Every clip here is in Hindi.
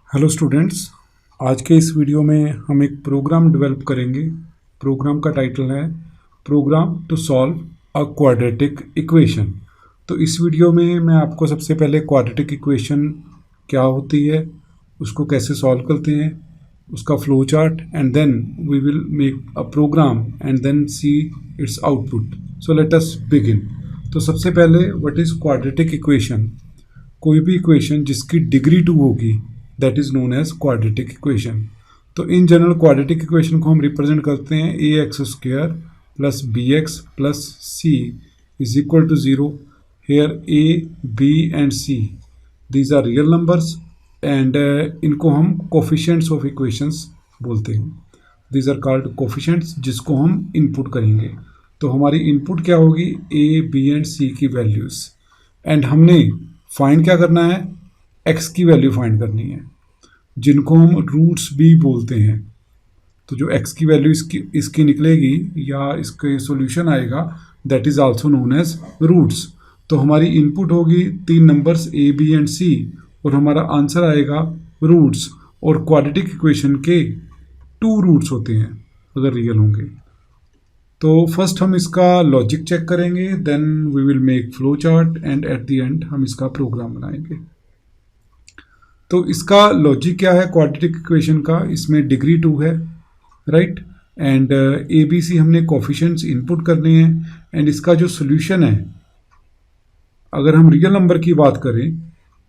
हेलो स्टूडेंट्स, आज के इस वीडियो में हम एक प्रोग्राम डेवलप करेंगे। प्रोग्राम का टाइटल है program to solve a quadratic equation. तो इस वीडियो में मैं आपको सबसे पहले क्वाड्रेटिक इक्वेशन क्या होती है, उसको कैसे सॉल्व करते हैं, उसका flow chart, and then we will make a program and then see its output. So let us begin. तो सबसे पहले व्हाट इज़ क्वाड्रेटिक इक्वेशन? कोई भी इक्वेशन जिसकी डिग्री 2 होगी that is known as quadratic equation. तो इन जनरल क्वाड्रेटिक इक्वेशन को हम रिप्रेजेंट करते हैं A X square plus B X plus C is equal to 0। Here A B and C these are real numbers and इनको हम कोफिशिएंट्स ऑफ इक्वेशंस बोलते हैं। दीज आर कॉल्ड कोफिशिएंट्स, जिसको हम इनपुट करेंगे। तो हमारी इनपुट क्या होगी? ए बी एंड सी की वैल्यूज़, एंड हमने फाइंड क्या करना है? एक्स की वैल्यू फाइंड करनी है, जिनको हम रूट्स भी बोलते हैं। तो जो एक्स की वैल्यू इसकी निकलेगी या इसके सॉल्यूशन आएगा that is also known as roots. तो हमारी इनपुट होगी 3 numbers A B and C और हमारा आंसर आएगा रूट्स। और क्वाड्रेटिक इक्वेशन के 2 रूट्स होते हैं अगर रियल होंगे। तो फर्स्ट हम इसका लॉजिक चेक करेंगे, then we will make flow chart and at the end हम इसका प्रोग्राम बनाएंगे। तो इसका लॉजिक क्या है क्वाड्रेटिक इक्वेशन का? इसमें डिग्री 2 है, right, and A B C हमने कोफिशिएंट्स इनपुट करने हैं। एंड इसका जो सोल्यूशन है, अगर हम रियल नंबर की बात करें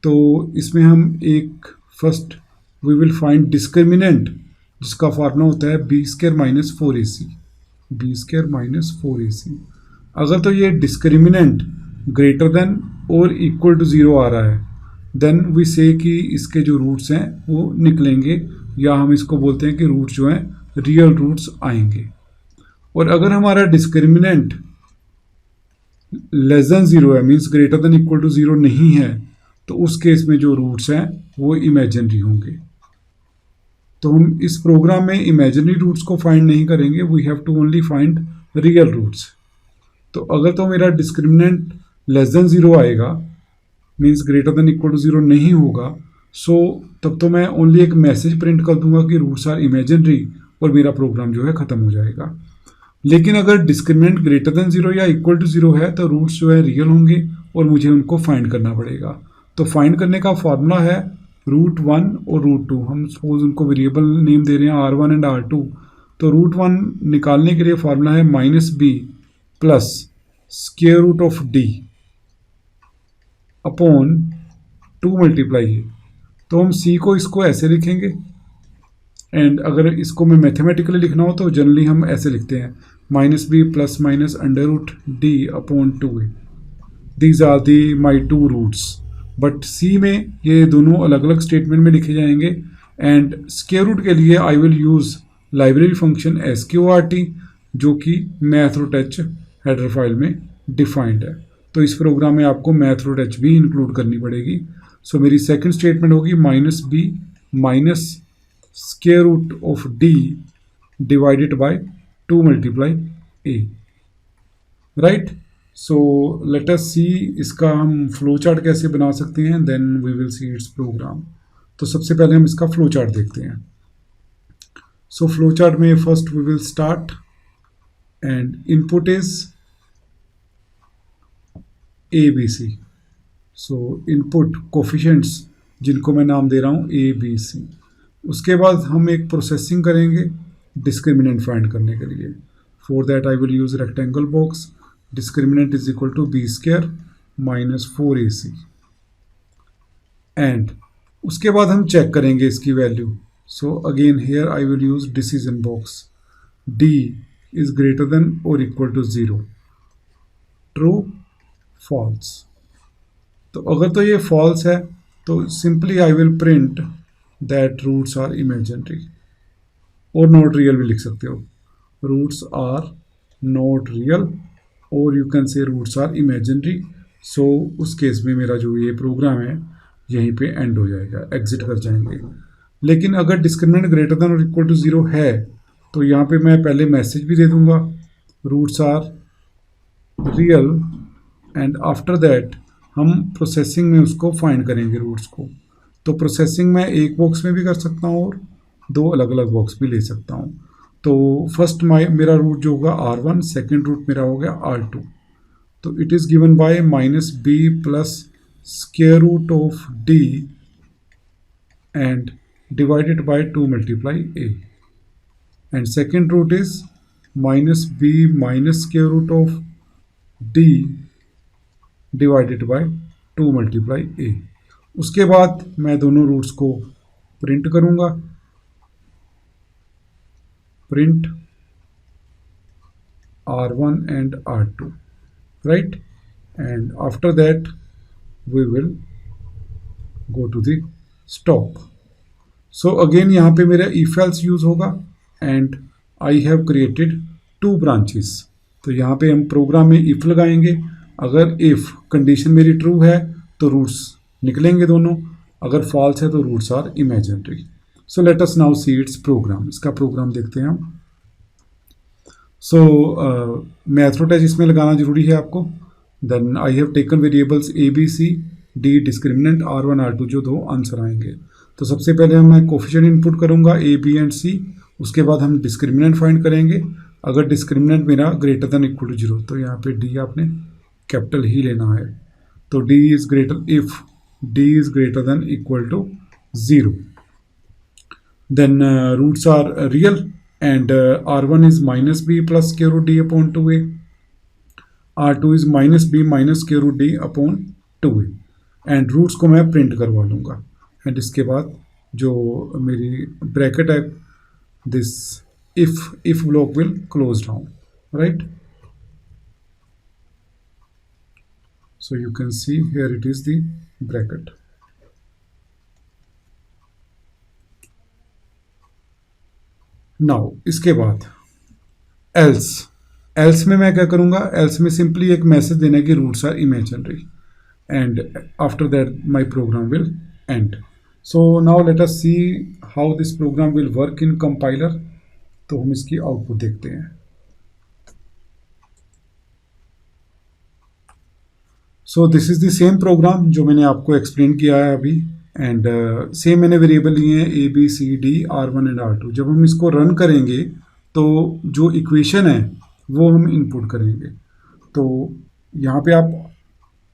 तो इसमें हम एक first we will find discriminant, जिसका फार्मूला होता है B square minus 4ac। B square minus 4ac। अगर तो ये डिस्क्रिमिनेंट ग्रेटर देन और इक्वल टू 0 आ रहा है देन वी से कि इसके जो रूट्स हैं वो निकलेंगे, या हम इसको बोलते हैं कि रूट्स जो हैं रियल रूट्स आएंगे। और अगर हमारा डिस्क्रिमिनेंट लेस देन 0 है, means greater than equal to 0 नहीं है, तो उस केस में जो रूट्स हैं वो इमेजिनरी होंगे। तो हम इस प्रोग्राम में इमेजिनरी रूट्स को फाइंड नहीं करेंगे, we have to only find real roots. तो अगर तो मेरा डिस्क्रिमिनेंट लेस देन 0 आएगा, means greater than equal to 0 नहीं होगा, सो तब तो मैं ओनली एक मैसेज प्रिंट कर दूंगा कि रूट्स आर इमेजिनरी और मेरा प्रोग्राम जो है ख़त्म हो जाएगा। लेकिन अगर डिस्क्रिमिनेंट ग्रेटर देन 0 या इक्वल टू 0 है तो रूट्स जो है रियल होंगे और मुझे उनको फाइंड करना पड़ेगा। तो फाइंड करने का फॉर्मूला है √1 और √2। हम सपोज उनको वेरिएबल नेम दे रहे हैं R1 एंड R2। तो √1 निकालने के लिए फॉर्मूला है -b plus square root of d upon 2 multiply है। तो हम c को इसको ऐसे लिखेंगे, एंड अगर इसको मैं मैथमेटिकली लिखना हो तो जनरली हम ऐसे लिखते हैं -b plus minus under root d upon 2a। These are the my 2 roots. But c में ये दोनों अलग अलग स्टेटमेंट में लिखे जाएंगे। एंड स्क्वायर रूट के लिए आई will use library function sqrt, जो कि math.h हेडर फाइल में डिफाइंड है। तो इस प्रोग्राम में आपको math.h भी इंक्लूड करनी पड़ेगी। सो मेरी सेकंड स्टेटमेंट होगी -b minus square root of d divided by 2 multiply a, right. So let us see इसका हम फ्लो चार्ट कैसे बना सकते हैं, then we will see its program. तो सबसे पहले हम इसका फ्लो चार्ट देखते हैं। सो फ्लो चार्ट में first we will start and input is A B C. So input coefficients जिनको मैं नाम दे रहा हूँ ए बी सी। उसके बाद हम एक प्रोसेसिंग करेंगे डिस्क्रिमिनेंट फाइंड करने के लिए। For that I will use rectangle box. Discriminant is equal to B square minus 4ac। And उसके बाद हम चेक करेंगे इसकी value. So again here I will use decision box. d is greater than और इक्वल टू 0, ट्रू, फॉल्स। तो अगर तो ये फॉल्स है तो simply I will print that roots are imaginary, और नॉट रियल भी लिख सकते हो। रूट्स आर नॉट रियल, और you can say roots are imaginary. So उस केस में मेरा जो ये प्रोग्राम है यहीं पे एंड हो जाएगा, एग्जिट कर जाएंगे। लेकिन अगर डिस्क्रिमिनेंट ग्रेटर देन और इक्वल टू 0 है तो यहाँ पे मैं पहले मैसेज भी दे दूंगा roots are real, and after that हम प्रोसेसिंग में उसको फाइंड करेंगे रूट्स को। तो प्रोसेसिंग मैं एक बॉक्स में भी कर सकता हूँ और दो अलग अलग बॉक्स भी ले सकता हूँ। तो फर्स्ट मेरा रूट जो होगा R1, सेकेंड रूट मेरा हो गया R2। तो it is given by -b plus square root of d and divided by 2 multiply a, and second root is -b minus square root of d divided by 2 multiply a। उसके बाद मैं दोनों रूट्स को प्रिंट करूंगा, print R1 and R2, right? And after that we will go to the stop। So again यहाँ पे मेरा इफ एल्स यूज होगा and I have created 2 branches. तो यहाँ पे हम प्रोग्राम में इफ लगाएंगे, अगर इफ कंडीशन मेरी ट्रू है तो रूट्स निकलेंगे दोनों, अगर फॉल्स है तो roots are imaginary. So let us now see its program. इसका प्रोग्राम देखते हैं हम। सो मैथ्रोटैच इसमें लगाना जरूरी है आपको। Then I have taken variables A B C D, discriminant R1 R2 जो दो आंसर आएंगे। तो सबसे पहले मैं कोफिशिएंट इनपुट करूंगा ए बी एंड सी, उसके बाद हम डिस्क्रिमिनेंट फाइंड करेंगे। अगर डिस्क्रिमिनेंट मेरा ग्रेटर देन इक्वल टू 0 तो यहाँ पे डी आपने कैपिटल ही लेना है। तो D is greater if D is greater than equal to 0, then roots are real and R1 is -b plus square root d upon 2a, R2 is -b minus square root d upon 2a, and roots को मैं प्रिंट करवा लूँगा। एंड इसके बाद जो मेरी ब्रैकेट है, this if block will close down, right? So you can see here it is the bracket. Now इसके बाद एल्स में मैं क्या करूँगा, एल्स में सिंपली एक मैसेज देना है कि roots are imaginary, and after that my program will end. So now let us see how this program will work in compiler। तो हम इसकी आउटपुट देखते हैं। So this is the same program जो मैंने आपको एक्सप्लेन किया है अभी, एंड सेम मैंने वेरिएबल लिए हैं A B C D R1 and R2। जब हम इसको रन करेंगे तो जो इक्वेशन है वो हम इनपुट करेंगे। तो यहाँ पे आप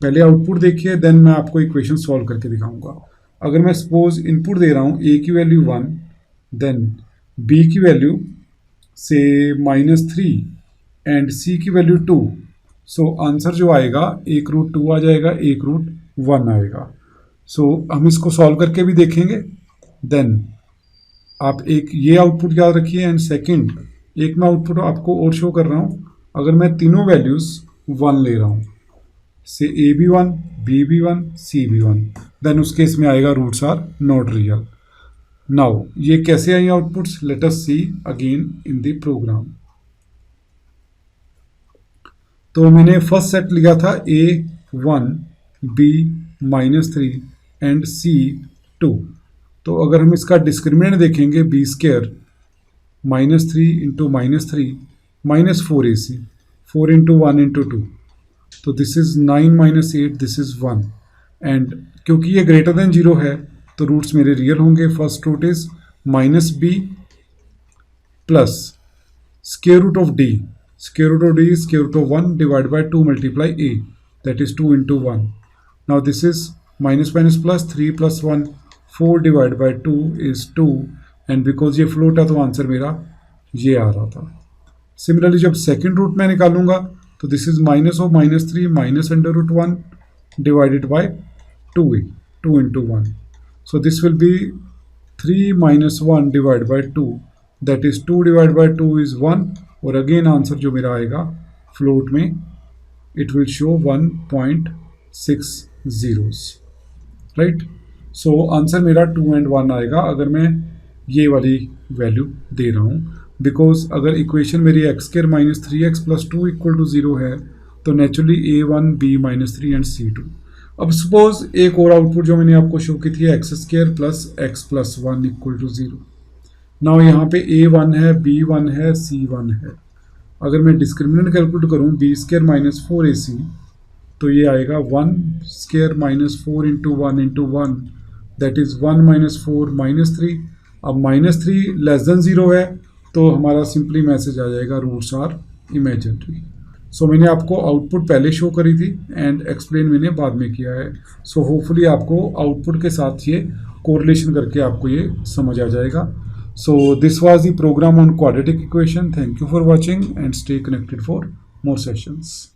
पहले आउटपुट देखिए, देन मैं आपको इक्वेशन सॉल्व करके दिखाऊंगा। अगर मैं सपोज इनपुट दे रहा हूँ a की वैल्यू 1, देन b की वैल्यू से -3 एंड c की वैल्यू 2, सो आंसर जो आएगा एक रूट 2 आ जाएगा, एक रूट 1 आएगा। सो हम इसको सॉल्व करके भी देखेंगे। देन आप एक ये आउटपुट याद रखिए, एंड सेकंड एक मैं आउटपुट आपको और शो कर रहा हूँ। अगर मैं तीनों वैल्यूज़ 1 ले रहा हूँ, say A B 1 B B 1 C B 1, then उस केस में आएगा roots are not real. Now ये कैसे आई outputs, let us see again in the program. तो मैंने फर्स्ट सेट लिया था A1 B -3 एंड C2। तो अगर हम इसका डिस्क्रिमिनेंट देखेंगे b square -3 into -3 -4ac, 4 into 1 into 2, तो this is 9 - 8, this is 1, and क्योंकि ये ग्रेटर देन 0 है तो रूट्स मेरे रियल होंगे। First root is -b plus square root of d, square root of d is square root of 1 divided by 2 multiply a, that is 2 into 1. Now this is minus minus plus 3 plus 1, 4 divided by 2 is 2, and because ये फ्लोट है तो आंसर मेरा ये आ रहा था। सिमिलरली जब सेकेंड रूट मैं निकालूंगा तो this is minus of -3 minus under root 1 divided by 2a, 2 into 1. So this will be 3 minus 1 divided by 2, that is 2 divided by 2 is 1, और अगेन आंसर जो मेरा आएगा फ्लोट में it will show 1.6 zeros, right. So answer मेरा 2 and 1 आएगा अगर मैं ये वाली वैल्यू दे रहा हूँ, बिकॉज अगर इक्वेशन मेरी x² - 3x + 2 = 0 है तो naturally a1 b -3 and c2। अब सपोज एक और आउटपुट जो मैंने आपको शो की थी x² + x + 1 = 0। नाउ यहाँ पे a1 है, b1 है, c1 है। अगर मैं डिस्क्रिमिनेंट कैलकुलेट करूँ b² - 4ac, तो ये आएगा 1² - 4 × 1 × 1, दैट इज़ 1 - 4 -3। अब -3 <0 है तो हमारा सिंपली मैसेज आ जाएगा रूट्स आर इमेजिनरी। सो मैंने आपको आउटपुट पहले शो करी थी एंड एक्सप्लेन मैंने बाद में किया है। सो होपफुली आपको आउटपुट के साथ ये कोरिलेशन करके आपको ये समझ आ जाएगा। So this was the program on quadratic equation. Thank you for watching and stay connected for more sessions.